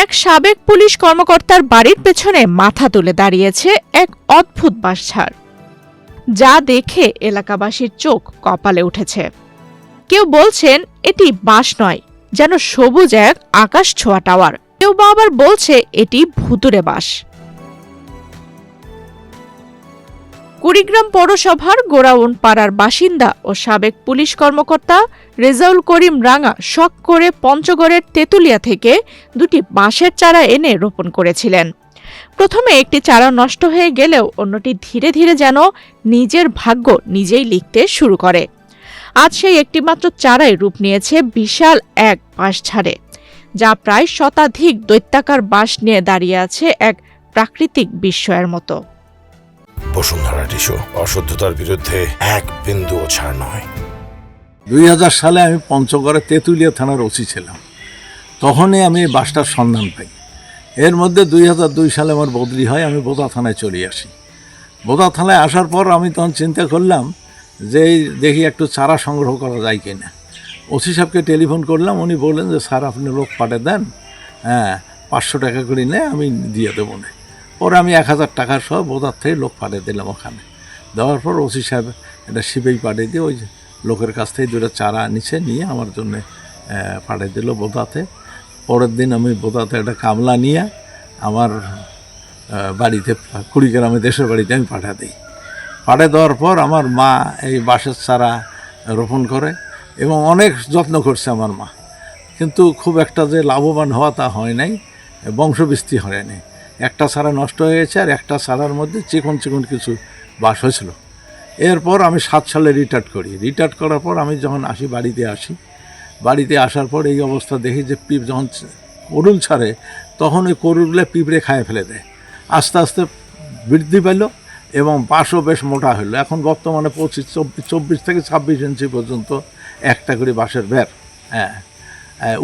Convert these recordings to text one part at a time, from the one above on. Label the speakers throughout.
Speaker 1: এক সাবেক পুলিশ কর্মকর্তার বাড়ির পেছনে মাথা তুলে দাঁড়িয়েছে এক অদ্ভুত বাঁশঝাড়, যা দেখে এলাকাবাসীর চোখ কপালে উঠেছে। কেউ বলছেন এটি বাঁশ নয়, যেন সবুজ এক আকাশ ছোঁয়া টাওয়ার। কেউ বা আবার বলছে এটি ভুতুড়ে বাঁশ। কুড়িগ্রাম পৌরসভার গোড়াউন পাড়ার বাসিন্দা ও সাবেক পুলিশ কর্মকর্তা রেজাউল করিম রাঙা শখ করে পঞ্চগড়ের তেঁতুলিয়া থেকে দুটি বাঁশের চারা এনে রোপণ করেছিলেন। প্রথমে একটি চারা নষ্ট হয়ে গেলেও অন্যটি ধীরে ধীরে যেন নিজের ভাগ্য নিজেই লিখতে শুরু করে। আজ সেই একটিমাত্র চারাই রূপ নিয়েছে বিশাল এক বাঁশঝাড়ে, যা প্রায় শতাধিক দৈত্যাকার বাঁশ নিয়ে দাঁড়িয়ে আছে এক প্রাকৃতিক বিস্ময়ের মতো।
Speaker 2: বসুন্ধরা টিস্যু, অশুদ্ধতার বিরুদ্ধে এক বিন্দুও ছাড় নয়।
Speaker 3: 2000 সালে আমি পঞ্চগড়ে তেঁতুলিয়া থানার ওসি ছিলাম। তখনই আমি এই বাসটার সন্ধান পাই। এর মধ্যে 2002 সালে আমার বদলি হয়, আমি বোদা থানায় চলে আসি। বোদা থানায় আসার পর আমি তখন চিন্তা করলাম যে দেখি একটু চারা সংগ্রহ করা যায় কিনা। ওসি সাহেবকে টেলিফোন করলাম, উনি বললেন যে স্যার আপনি লোক পাঠিয়ে দেন, 500 টাকা করে নেয়, আমি দিয়ে দেবো না। পরে আমি 1000 টাকা সহ বোদার থেকে লোক পাঠিয়ে দিলাম ওখানে। দেওয়ার পর ওসি সাহেব একটা শিবেই পাঠিয়ে দিয়ে ওই লোকের কাছ থেকে দুটো চারা নিয়ে আমার জন্য পাঠিয়ে দিল বোদাতে। পরের দিন আমি বোদাতে একটা কামলা নিয়ে আমার বাড়িতে কুড়িগ্রামে দেশের বাড়িতে আমি পাঠিয়ে দিই। পাঠিয়ে দেওয়ার পর আমার মা এই বাঁশের চারা রোপণ করে এবং অনেক যত্ন করছে আমার মা, কিন্তু খুব একটা যে লাভবান হওয়া তা হয় নাই, বংশবৃদ্ধি হয়নি। একটা চারা নষ্ট হয়ে গেছে আর একটা চারার মধ্যে চিকন কিছু বাঁশ হয়েছিল। এরপর আমি 7 সালে রিটায়ার্ড করি। রিটায়ার্ড করার পর আমি যখন বাড়িতে আসার পর এই অবস্থা দেখি যে পিঁপ যখন করুল ছাড়ে তখন ওই করুলগুলো পিঁপড়ে খায় ফেলে দেয়। আস্তে আস্তে বৃদ্ধি পেল এবং বাঁশও বেশ মোটা হলো। এখন বর্তমানে 24 থেকে 26 ইঞ্চি পর্যন্ত একটা করে বাঁশের বের।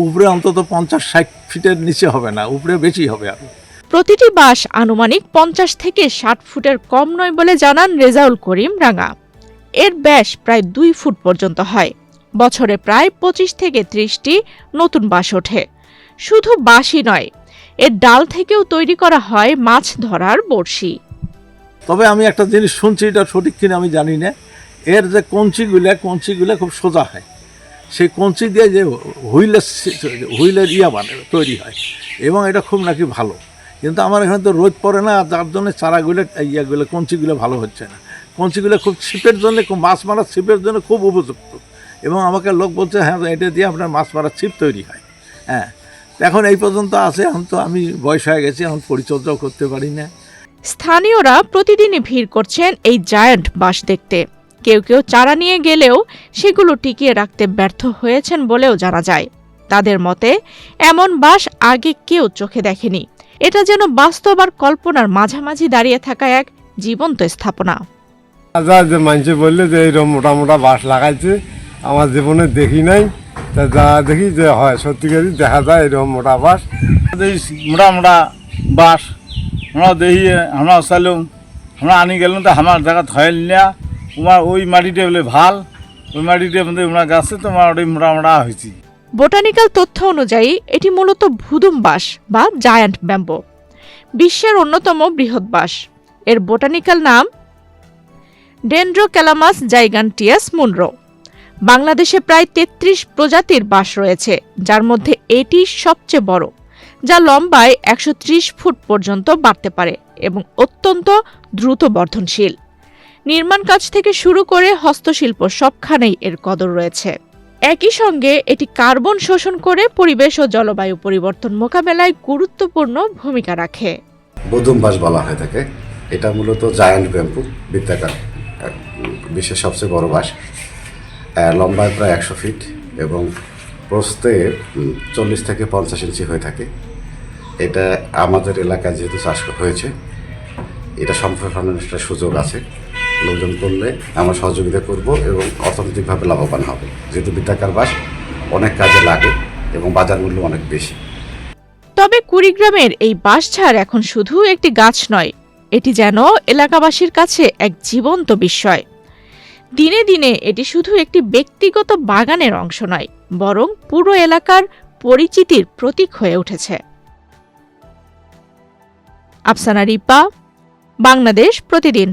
Speaker 3: উপরে অন্তত 50-60 ফিটের নিচে হবে না, উপরে বেশি হবে আরো।
Speaker 1: প্রতিটি বাঁশ আনুমানিক 50 থেকে 60 ফুটের কম নয় বলে জানান রেজাউল করিম রাঙা। এর ব্যাস প্রায় 2 ফুট পর্যন্ত হয়। বছরে প্রায় 25 থেকে 30টি নতুন বাঁশ ওঠে। শুধু বাঁশই নয়, এর ডাল থেকেও তৈরি করা হয় মাছ ধরার বড়শি।
Speaker 3: তবে আমি একটা জিনিস শুনছি, এটা সঠিক কিনা আমি জানি না, এর যে কঞ্চিগুলো খুব সোজা হয়। সেই কঞ্চি দিয়ে যে হুইলের তৈরি হয় এবং এটা খুব নাকি ভালো। কিন্তু আমার এখানে তো রোদ পড়ে না, যার জন্য চারাগুলো কঞ্চিগুলো ভালো হচ্ছে না। কঞ্চিগুলো খুব ছিপের জন্য, মাছ মারার ছিপের জন্য খুব উপযুক্ত। এবং আমাকে লোক বলছে হ্যাঁ এটা দিয়ে আপনার মাছ মারার ছিপ তৈরি হয়। এখন এই পর্যন্ত আছে, এখন তো আমি বয়স হয়ে গেছি, এখন পরিচর্যাও করতে পারি না।
Speaker 1: স্থানীয়রা প্রতিদিনই ভিড় করছেন এই জায়ান্ট বাঁশ দেখতে। কেউ চারা নিয়ে গেলেও সেগুলো টিকিয়ে রাখতে ব্যর্থ হয়েছেন বলেও জানা যায়। তাদের মতে এমন বাঁশ আগে কেউ চোখে দেখেনি। এটা যেন বাস্তব আর কল্পনার মাঝামাঝি দাঁড়িয়ে থাকা এক জীবন্ত স্থাপনা।
Speaker 4: মানুষে বললে যে এইরকম মোটা বাঁশ লাগাইছে, আমার জীবনে দেখি নাই, তা যা দেখি যে হয় সত্যিকারই দেখা যায় এরকম মোটা বাঁশ।
Speaker 5: মোটা বাঁশ আমরা দেখি, আমরা চাইলাম, আমরা আনি গেলাম তো আমার জায়গা ধয়েল নিয়া তোমার ওই মাটিটা বলে ভাল, ওই মাটিটার মধ্যে আমরা গাছে তোমার ওই মোটা হয়েছি।
Speaker 1: বোটানিক্যাল তথ্য অনুযায়ী এটি মূলত ভুদুম বাঁশ বা জায়ান্ট ব্যাম্বো, বিশ্বের অন্যতম বৃহৎ বাঁশ। এর বোটানিক্যাল নাম ডেনড্রোক্যালামাস জাইগান্টিয়াস মুনরো। বাংলাদেশে প্রায় 33 প্রজাতির বাঁশ রয়েছে, যার মধ্যে এটি সবচেয়ে বড়, যা লম্বায় 130 ফুট পর্যন্ত বাড়তে পারে এবং অত্যন্ত দ্রুত বর্ধনশীল। নির্মাণ কাজ থেকে শুরু করে হস্তশিল্প সবখানেই এর কদর রয়েছে। একই সঙ্গে এটি কার্বন শোষণ করে পরিবেশ ও জলবায়ু পরিবর্তন মোকাবেলায় গুরুত্বপূর্ণ ভূমিকা রাখে।
Speaker 6: বদুম বাঁশ বলা হয়ে থাকে। এটা মূলত জায়ান্ট ব্যাম্বু, বৃত্তাকার, বিশ্বের সবচেয়ে বড় বাঁশ। লম্বায় প্রায় 100 ফিট এবং প্রস্থে 40 থেকে 50 ইঞ্চি হয়ে থাকে। এটা আমাদের এলাকায় যেহেতু চাষ হয়েছে, এটা সম্প্রসারণের একটা সুযোগ আছে। লোকজন করলে আমরা সহযোগিতা করব এবং অর্থনৈতিকভাবে লাভবান হবে, যেহেতু বৃত্তাকার বাঁশ অনেক কাজে লাগে এবং বাজার মূল্য অনেক বেশি।
Speaker 1: তবে কুড়িগ্রামের এই বাঁশঝাড় এখন শুধু একটি গাছ নয়, এটি যেন এলাকাবাসীর কাছে এক জীবন্ত বিস্ময়। দিনে দিনে এটি শুধু একটি ব্যক্তিগত বাগানের অংশ নয়, বরং পুরো এলাকার পরিচিতির প্রতীক হয়ে উঠেছে। আফসানা রিপা, বাংলাদেশ প্রতিদিন।